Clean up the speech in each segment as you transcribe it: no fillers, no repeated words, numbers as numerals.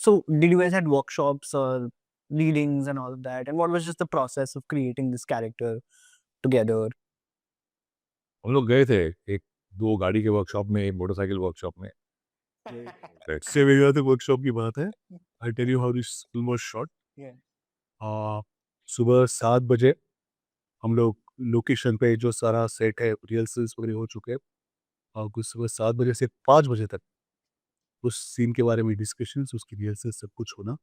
So did you guys had workshops or readings and all of that? And what was just the process of creating this character together? हम लोग गए थे एक 2 गाड़ी के workshop में, एक मोटरसाइकिल वर्कशॉप में। से मेरी बात वर्कशॉप की बात है। I tell you how this film was shot. Yeah. सुबह 7 बजे हम लोग लोकेशन पे जो सारा सेट है, रिहर्सल्स वगैरह हो चुके हैं और कुछ सुबह 7 बजे से 5 बजे तक उस सीन के बारे में डिस्कशंस, उसकी रिहर्सल सब कुछ होना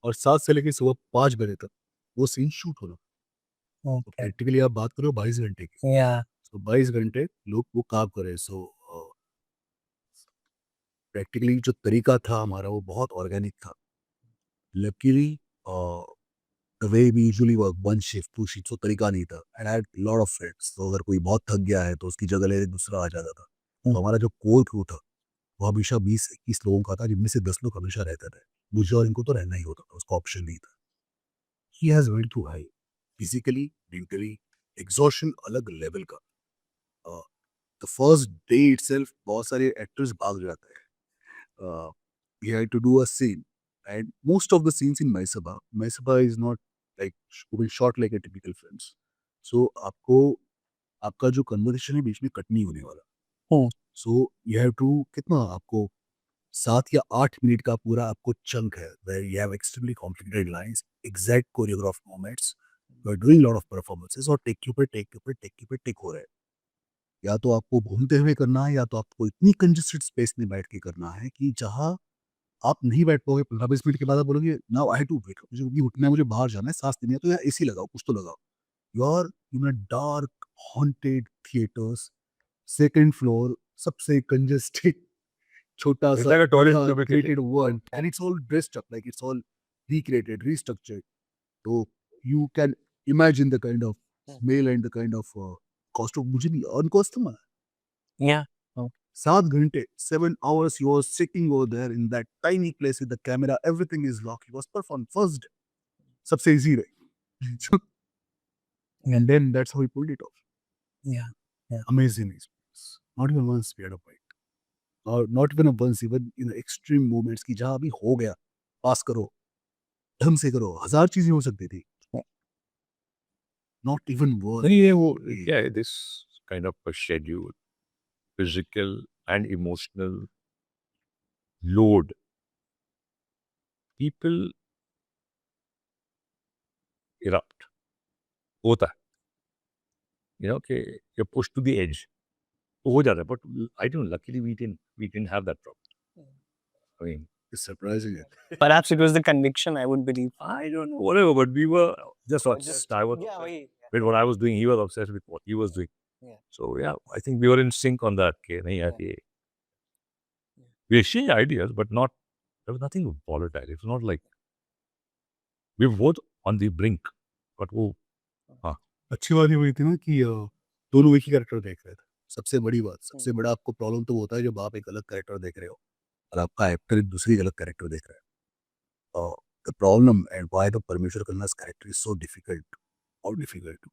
और 7 से लेके सुबह 5 बजे तक वो सीन शूट होना। तो Okay. प्रैक्टिकली आप बात करो 22 घंटे की। Yeah. तो 22 घंटे लोग वो काम कर रहे हैं। सो प्रैक्टिकली जो तरीका था हमारा वो बहुत ऑर्गेनिक था। Luckily the way we usually work one shift, 2 shift, वो तरीका नहीं था and I had lot of friends. तो अगर कोई बहुत थक गया है तो उसकी जगह लेने दूसरा आ जाता था। तो हमारा जो कोर क्रू था वो हमेशा 20-21 लोगों का था, जिनमें से 10 लोग हमेशा रहते थे। मुझे और इनको तो रहना ही होता था, उसका ऑप्शन नहीं था। He has went to high physically, mentally, exhaustion अलग लेवल का। द फर्स्ट डे इटसेल्फ बहुत सारे एक्टर्स भाग जाते हैं। We had to do a scene, and most of the scenes in Maisaba is not like will shot like a typical films. So आपको आपका जो कन्वर्सेशन है बीच में कट नहीं होने वाला। Hmm. So you have to कितना आपको 7 या 8 मिनट का पूरा आपको चंक है where you have extremely complicated lines, exact choreographed moments. You are doing lot of performances और टेक के ऊपर टेक के ऊपर टेक के ऊपर टेक हो रहा है। या तो आपको घूमते हुए करना है या तो आपको इतनी कंजेस्टेड स्पेस में बैठ के करना है कि जहाँ आप नहीं बैठ पाओगे। 15-20 मिनट के बाद आप बोलोगे now I have to wake up, मुझे अभी उठना है, मुझे बाहर जाना है, सांस लेनी है, तो यार एसी लगाओ, कुछ तो लगाओ। You are in a dark haunted theatres, second floor, सबसे कंजेस्टेड छोटा It's सा like a tourist created domicile. World and it's all dressed up like it's all recreated, restructured. तो you can imagine the kind of smell and the kind of costume. मुझे नहीं अनकॉस्ट्यूम है। Yeah. 7 घंटे, 7 hours you were sitting over there in that tiny place with the camera, everything is locked. He was performed first day. सबसे easy रहे। And then that's how he pulled it off. Yeah. Amazing experience. Not even once we had a fight. Or not even a once, even in the extreme moments कि जहाँ अभी हो गया, पास करो, ढंग से करो, 1000 चीजें हो सकती थी। Not even one. नहीं, ये वो क्या है, this kind of a schedule, physical and emotional load. People erupt. होता है, कि you're pushed to the edge. तो हो जाता है, but I don't know, luckily we didn't have that problem. I mean, It's surprising. Perhaps it was the conviction, I would believe. I don't know, whatever, but we were just obsessed. I was Yeah, obsessed with what I was doing. He was obsessed with what he was doing. Yeah. So yeah, I think we were in sync on that. Okay, nahi, yaar, ye- we exchanged ideas, but not. There was nothing volatile. It's not like we were both on the brink. But वो अच्छी बात ये हुई थी ना कि दोनों एक ही कैरेक्टर देख रहे थे। सबसे बड़ी बात, सबसे बड़ा आपको प्रॉब्लम तो होता है जब आप एक अलग कैरेक्टर देख रहे हो और आपका एक्टर एक दूसरी अलग कैरेक्टर देख रहा है। The problem and why the परमेश्वर कन्ना's character is so difficult, how difficult,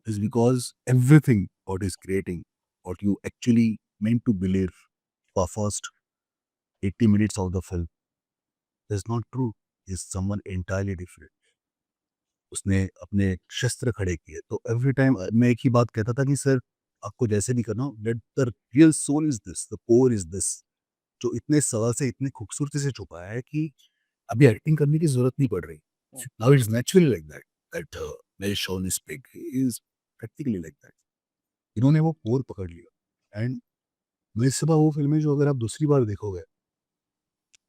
is because everything what is creating, what you actually meant to believe for first 80 minutes of the film is not true, is someone entirely different. उसने अपने शस्त्र खड़े किए। तो every time मैं एक ही बात कहता था कि सर आपको जैसे भी करना हो, let the real soul is this, the core is this, जो इतने सरल से इतनी खूबसूरती से छुपा है कि अभी एक्टिंग करने की जरूरत नहीं पड़ रही। Now it's naturally like that, that मेरे shown is big is practically like that. इन्होंने वो कोर पकड़ लिया एंड मेरे से वो फिल्में जो अगर आप दूसरी बार देखोगे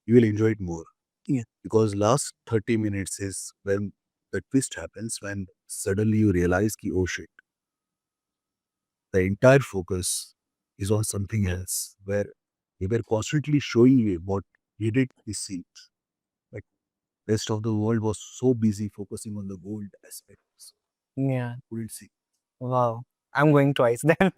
you will enjoy it more. Yeah. Because last 30 minutes is when the twist happens, when suddenly you realize ki, oh shit, the entire focus is on something else, where they were constantly showing you what he did this scene. Like rest of the world was so busy focusing on the gold aspects. Yeah. Couldn't see. Wow. I'm going twice then.